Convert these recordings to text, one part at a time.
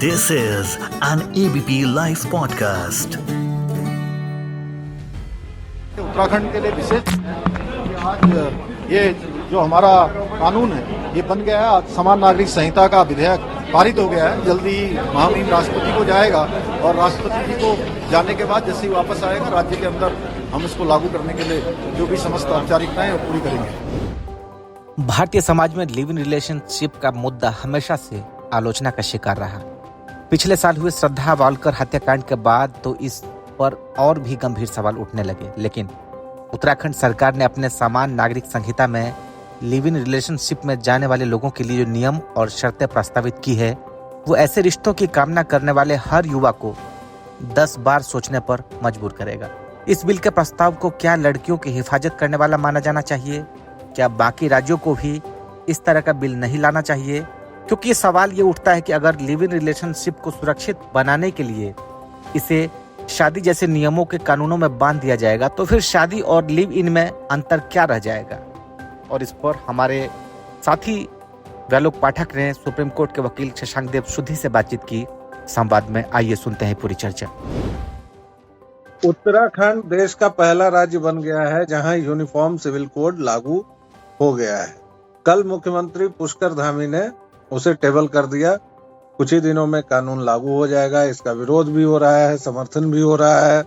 This is an ABP Life podcast. Uttarakhand के लिए विशेष कि आज ये जो हमारा कानून है ये बन गया है। आज समान नागरिक संहिता का विधेयक पारित हो गया है। जल्दी ही महामहिम राष्ट्रपति को जाएगा और राष्ट्रपति जी को जाने के बाद जैसे ही वापस आएगा राज्य के अंदर हम इसको लागू करने के लिए जो भी समस्त औपचारिकताएं वो पूरी करेंगे। भारतीय समाज में लिव इन रिलेशनशिप का मुद्दा हमेशा से आलोचना का शिकार रहा। पिछले साल हुए श्रद्धा वालकर हत्याकांड के बाद तो इस पर और भी गंभीर सवाल उठने लगे, लेकिन उत्तराखंड सरकार ने अपने समान नागरिक संहिता में लिव इन रिलेशनशिप में जाने वाले लोगों के लिए जो नियम और शर्तें प्रस्तावित की है वो ऐसे रिश्तों की कामना करने वाले हर युवा को 10 बार सोचने पर मजबूर करेगा। इस बिल के प्रस्ताव को क्या लड़कियों की हिफाजत करने वाला माना जाना चाहिए? क्या बाकी राज्यों को भी इस तरह का बिल नहीं लाना चाहिए? क्योंकि सवाल ये उठता है कि अगर लिव इन रिलेशनशिप को सुरक्षित बनाने के लिए इसे शादी जैसे नियमों के कानूनों में बांध दिया जाएगा तो फिर शादी और लिव इन में अंतर क्या रह जाएगा? और इस पर हमारे साथी व्यालोक पाठक ने सुप्रीम कोर्ट के वकील शशांक देव शुद्धि से बातचीत की। संवाद में आइए सुनते हैं पूरी चर्चा। उत्तराखंड देश का पहला राज्य बन गया है जहां यूनिफॉर्म सिविल कोड लागू हो गया है। कल मुख्यमंत्री पुष्कर धामी ने उसे टेबल कर दिया। कुछ ही दिनों में कानून लागू हो जाएगा। इसका विरोध भी हो रहा है, समर्थन भी हो रहा है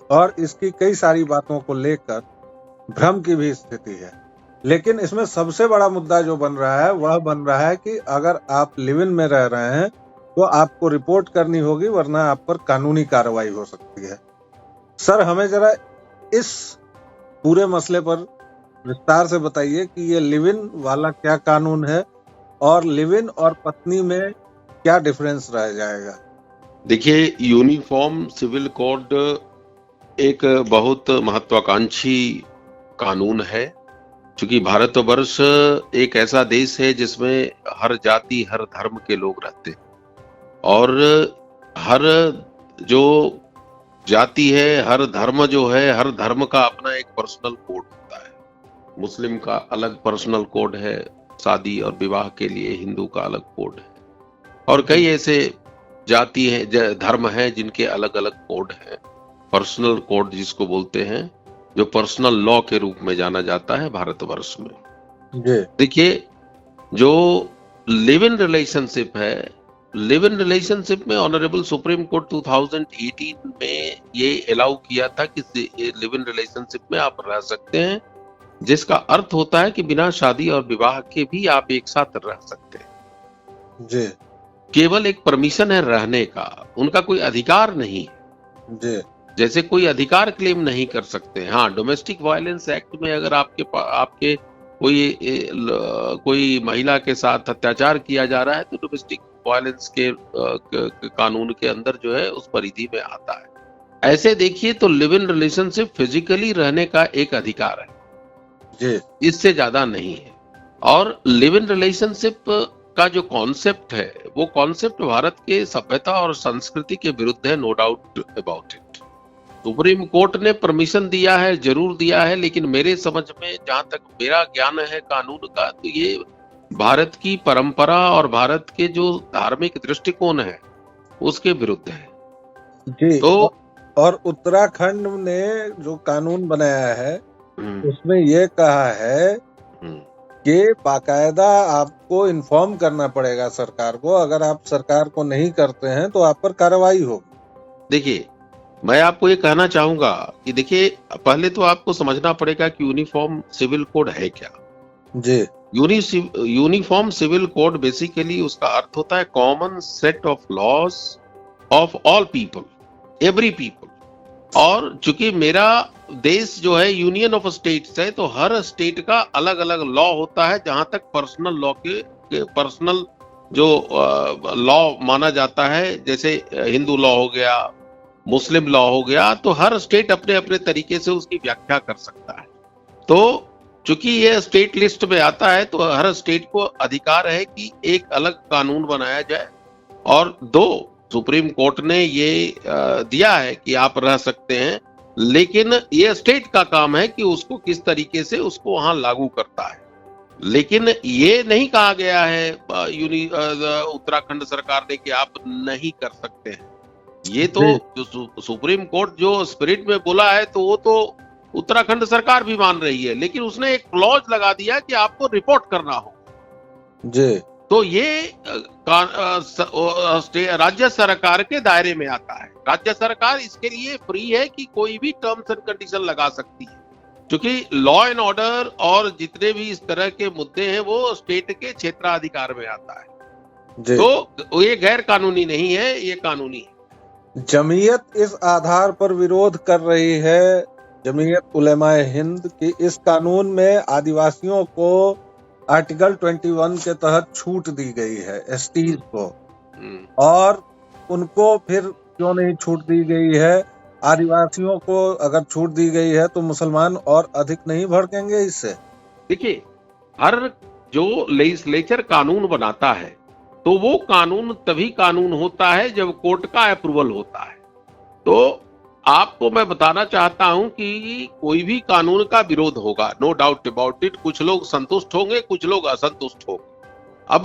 और इसकी कई सारी बातों को लेकर भ्रम की भी स्थिति है। लेकिन इसमें सबसे बड़ा मुद्दा जो बन रहा है वह बन रहा है कि अगर आप लिव इन में रह रहे हैं तो आपको रिपोर्ट करनी होगी, वरना आप पर कानूनी कार्रवाई हो सकती है। सर, हमें जरा इस पूरे मसले पर विस्तार से बताइए कि ये लिव इन वाला क्या कानून है और लिव इन और पत्नी में क्या डिफरेंस रह जाएगा? देखिए, यूनिफॉर्म सिविल कोड एक बहुत महत्वाकांक्षी कानून है, क्योंकि भारतवर्ष एक ऐसा देश है जिसमें हर जाति हर धर्म के लोग रहते हैं और हर जो जाति है, हर धर्म जो है, हर धर्म का अपना एक पर्सनल कोड होता है। मुस्लिम का अलग पर्सनल कोड है शादी और विवाह के लिए, हिंदू का अलग कोड है और कई ऐसे जाति हैं, धर्म हैं जिनके अलग अलग कोड हैं। पर्सनल कोड जिसको बोलते हैं, जो पर्सनल लॉ के रूप में जाना जाता है भारतवर्ष में। देखिए, जो लिव इन रिलेशनशिप है, लिव इन रिलेशनशिप में ऑनरेबल सुप्रीम कोर्ट 2018 में ये अलाउ किया था कि लिव इन रिलेशनशिप में आप रह सकते हैं, जिसका अर्थ होता है कि बिना शादी और विवाह के भी आप एक साथ रह सकते हैं जी। केवल एक परमिशन है रहने का, उनका कोई अधिकार नहीं है जी। जैसे कोई अधिकार क्लेम नहीं कर सकते। हाँ, डोमेस्टिक वायलेंस एक्ट में अगर आपके कोई महिला के साथ अत्याचार किया जा रहा है तो डोमेस्टिक वायलेंस के कानून के अंदर जो है उस परिधि में आता है। ऐसे देखिए तो लिव इन रिलेशनशिप फिजिकली रहने का एक अधिकार है जी, इससे ज्यादा नहीं है। और लिव इन रिलेशनशिप का जो कॉन्सेप्ट है वो कॉन्सेप्ट भारत के सभ्यता और संस्कृति के विरुद्ध है, no doubt about it. Supreme Court ने परमिशन दिया है, जरूर दिया है, लेकिन मेरे समझ में, जहां तक मेरा ज्ञान है कानून का, तो ये भारत की परंपरा और भारत के जो धार्मिक दृष्टिकोण है उसके विरुद्ध है जी। तो और उत्तराखंड ने जो कानून बनाया है उसमें ये कहा है कि बाकायदा आपको इन्फॉर्म करना पड़ेगा सरकार को। अगर आप सरकार को नहीं करते हैं तो आप पर कार्रवाई होगी। देखिए, मैं आपको ये कहना चाहूंगा कि देखिए, पहले तो आपको समझना पड़ेगा कि यूनिफॉर्म सिविल कोड है क्या जी। यूनिफॉर्म सिविल कोड बेसिकली उसका अर्थ होता है common set of laws of all people, every people. और चूंकि मेरा देश जो है यूनियन ऑफ स्टेट्स है तो हर स्टेट का अलग अलग लॉ होता है। जहां तक पर्सनल लॉ के पर्सनल जो लॉ माना जाता है, जैसे हिंदू लॉ हो गया, मुस्लिम लॉ हो गया, तो हर स्टेट अपने अपने तरीके से उसकी व्याख्या कर सकता है। तो चूंकि ये स्टेट लिस्ट में आता है तो हर स्टेट को अधिकार है कि एक अलग कानून बनाया जाए। और दो, सुप्रीम कोर्ट ने ये दिया है कि आप रह सकते हैं, लेकिन ये स्टेट का काम है कि उसको किस तरीके से उसको वहां लागू करता है। लेकिन ये नहीं कहा गया है उत्तराखंड सरकार ने कि आप नहीं कर सकते हैं। ये तो जो सुप्रीम कोर्ट जो स्पिरिट में बोला है तो वो तो उत्तराखंड सरकार भी मान रही है, लेकिन उसने एक क्लॉज लगा दिया कि आपको रिपोर्ट करना हो जी। तो ये राज्य सरकार के दायरे में आता है। राज्य सरकार इसके लिए फ्री है कि कोई भी टर्म्स एंड कंडीशन लगा सकती है, क्योंकि लॉ एंड ऑर्डर और जितने भी इस तरह के मुद्दे हैं वो स्टेट के क्षेत्राधिकार में आता है। तो ये गैर कानूनी नहीं है, ये कानूनी है। जमीयत इस आधार पर विरोध कर रही है, जमीयत उलेमाए हिंद, की इस कानून में आदिवासियों को आर्टिकल 21 के तहत छूट दी गई है एसटीज को, और उनको फिर क्यों नहीं छूट दी गई है? आदिवासियों को अगर छूट दी गई है तो मुसलमान और अधिक नहीं भड़केंगे इससे? देखिए, हर जो लेजिस्लेचर कानून बनाता है तो वो कानून तभी कानून होता है जब कोर्ट का अप्रूवल होता है। तो आपको मैं बताना चाहता हूं कि कोई भी कानून का विरोध होगा, नो डाउट अबाउट इट। कुछ लोग संतुष्ट होंगे, कुछ लोग असंतुष्ट होंगे। अब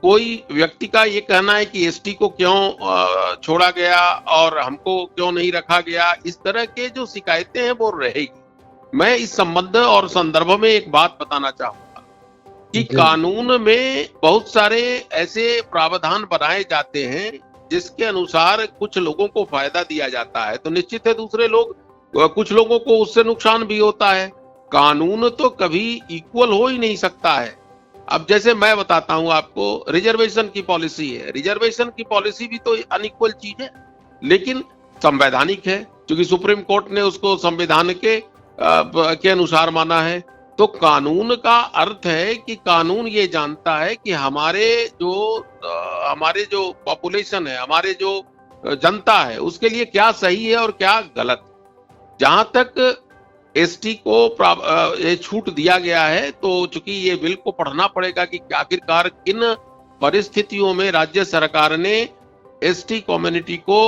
कोई व्यक्ति का ये कहना है कि एसटी को क्यों छोड़ा गया और हमको क्यों नहीं रखा गया, इस तरह के जो शिकायतें हैं वो रहेगी। मैं इस संबंध और संदर्भ में एक बात बताना चाहूंगा कि कानून में बहुत सारे ऐसे प्रावधान बनाए जाते हैं जिसके अनुसार कुछ लोगों को फायदा दिया जाता है, तो निश्चित है दूसरे लोग, कुछ लोगों को उससे नुकसान भी होता है। कानून तो कभी इक्वल हो ही नहीं सकता है। अब जैसे मैं बताता हूं आपको, रिजर्वेशन की पॉलिसी है, रिजर्वेशन की पॉलिसी भी तो अनइक्वल चीज है, लेकिन संवैधानिक है, क्योंकि सुप्रीम कोर्ट ने उसको संविधान के अनुसार माना है। तो कानून का अर्थ है कि कानून ये जानता है कि हमारे जो पॉपुलेशन है, हमारे जो जनता है, उसके लिए क्या सही है और क्या गलत। जहां तक एसटी को ये छूट दिया गया है, तो चूंकि ये बिल को पढ़ना पड़ेगा कि आखिरकार किन परिस्थितियों में राज्य सरकार ने एसटी कम्युनिटी को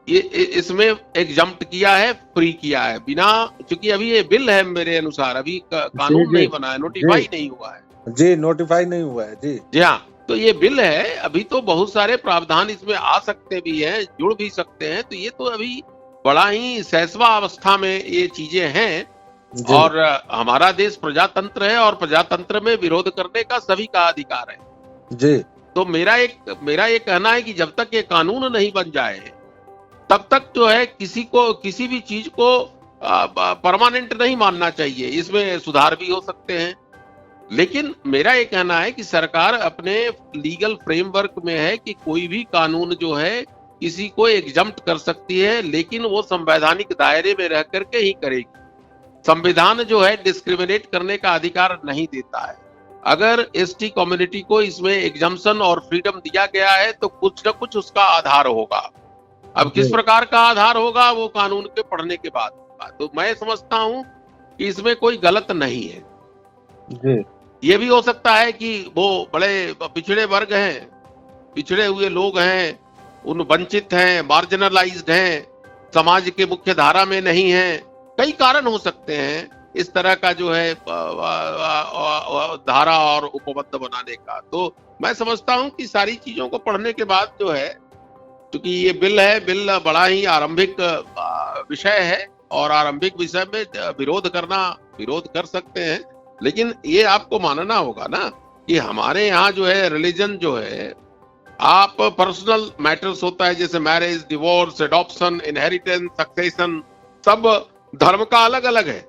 इसमें एग्जम्प्ट किया है, फ्री किया है, बिना, क्योंकि अभी ये बिल है, मेरे अनुसार अभी कानून नहीं बना है, नोटिफाई नहीं हुआ है जी, नोटिफाई नहीं हुआ है जी हाँ। तो ये बिल है, अभी तो बहुत सारे प्रावधान इसमें आ सकते भी हैं, जुड़ भी सकते हैं। तो ये तो अभी बड़ा ही सैसवा अवस्था में ये चीजें हैं, और हमारा देश प्रजातंत्र है और प्रजातंत्र में विरोध करने का सभी का अधिकार है जी। तो मेरा ये कहना है कि जब तक ये कानून नहीं बन जाए तब तक जो है किसी भी चीज को परमानेंट नहीं मानना चाहिए। इसमें सुधार भी हो सकते हैं, लेकिन मेरा ये कहना है कि सरकार अपने लीगल फ्रेमवर्क में है कि कोई भी कानून जो है किसी को एग्जम्प्ट कर सकती है, लेकिन वो संवैधानिक दायरे में रह करके ही करेगी। संविधान जो है डिस्क्रिमिनेट करने का अधिकार नहीं देता है। अगर एसटी कम्युनिटी को इसमें एग्जम्पशन और फ्रीडम दिया गया है तो कुछ न कुछ उसका आधार होगा। अब किस प्रकार का आधार होगा वो कानून के पढ़ने के बाद होगा। तो मैं समझता हूं कि इसमें कोई गलत नहीं है जी। ये भी हो सकता है कि वो बड़े पिछड़े वर्ग हैं, पिछड़े हुए लोग हैं, उन वंचित हैं, मार्जिनलाइज्ड हैं, समाज के मुख्य धारा में नहीं हैं, कई कारण हो सकते हैं इस तरह का जो है धारा और उपबद्ध बनाने का। तो मैं समझता हूं कि सारी चीजों को पढ़ने के बाद जो है, क्योंकि ये बिल बड़ा ही आरंभिक विषय है और आरंभिक विषय में विरोध कर सकते हैं, लेकिन ये आपको मानना होगा ना कि हमारे यहाँ जो है रिलीजन जो है, आप पर्सनल मैटर्स होता है जैसे marriage, divorce, adoption, inheritance, succession, सब धर्म का अलग अलग है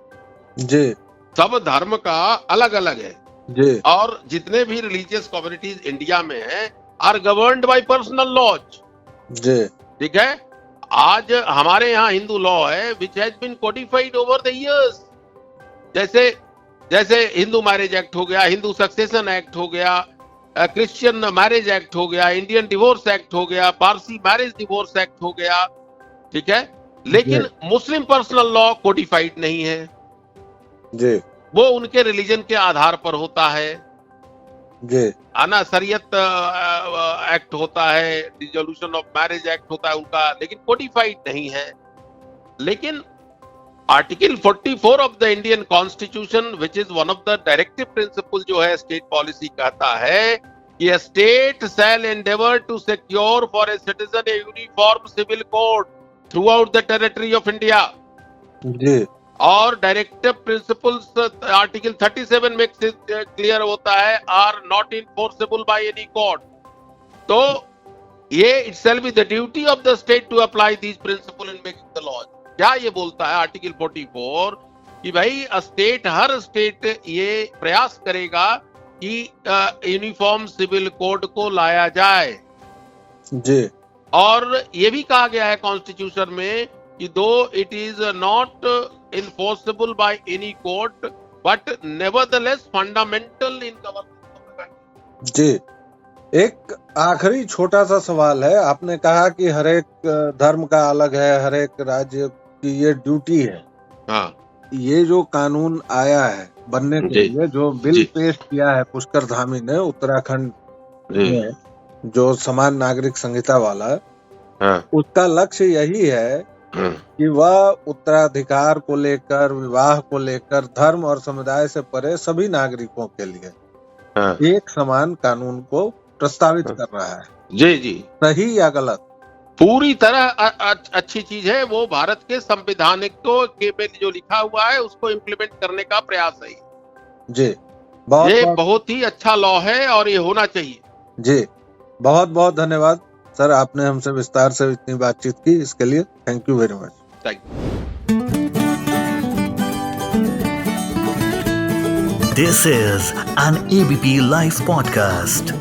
जी, सब धर्म का अलग अलग है जी। और जितने भी रिलीजियस कम्युनिटीज इंडिया में हैं are governed by personal laws जी। ठीक है। आज हमारे यहाँ हिंदू लॉ है which has been codified over the years, जैसे हिंदू मैरिज एक्ट हो गया, हिंदू सक्सेशन एक्ट हो गया, क्रिश्चियन मैरिज एक्ट हो गया, इंडियन डिवोर्स एक्ट हो गया, पारसी मैरिज डिवोर्स एक्ट हो गया, ठीक है। लेकिन मुस्लिम पर्सनल लॉ कोडिफाइड नहीं है जी, वो उनके रिलीजन के आधार पर होता है जी। आना। शरीयत एक्ट होता है, डिसोल्यूशन ऑफ मैरिज एक्ट होता है उनका, लेकिन कोडिफाइड नहीं है। लेकिन article 44 of the Indian constitution which is one of the directive principle जो है स्टेट पॉलिसी कहता है कि state shall endeavour to secure for a citizen a uniform civil code throughout the territory of India. जी। और directive principles article 37 में clear होता है are not enforceable by any court. तो ये itself is the duty of the state to apply these principal in making the laws. क्या ये बोलता है आर्टिकल 44 कि भाई हर स्टेट ये प्रयास करेगा कि यूनिफॉर्म सिविल कोड को लाया जाए। जी। और ये भी कहा गया है कॉन्स्टिट्यूशन में कि दो it is not enforceable by any court but nevertheless fundamental in governance। जी। एक आखिरी छोटा सा सवाल है, आपने कहा कि हर एक धर्म का अलग है, हर एक राज्य की ये ड्यूटी है। हाँ। ये जो कानून आया है बनने के लिए, जो बिल पेश किया है पुष्कर धामी ने उत्तराखंड में, जो समान नागरिक संहिता वाला, हाँ। उसका लक्ष्य यही है कि वह उत्तराधिकार को लेकर, विवाह को लेकर, धर्म और समुदाय से परे सभी नागरिकों के लिए एक समान कानून को प्रस्तावित कर रहा है। जी जी। सही या गलत? पूरी तरह अच्छी चीज है। वो भारत के संवैधानिक के जो लिखा हुआ है उसको इम्प्लीमेंट करने का प्रयास है। जी। ये बहुत ही अच्छा लॉ है और ये होना चाहिए। जी, बहुत बहुत धन्यवाद सर, आपने हमसे विस्तार से इतनी बातचीत की, इसके लिए thank you very much. Thank you. This is an ABP Life podcast.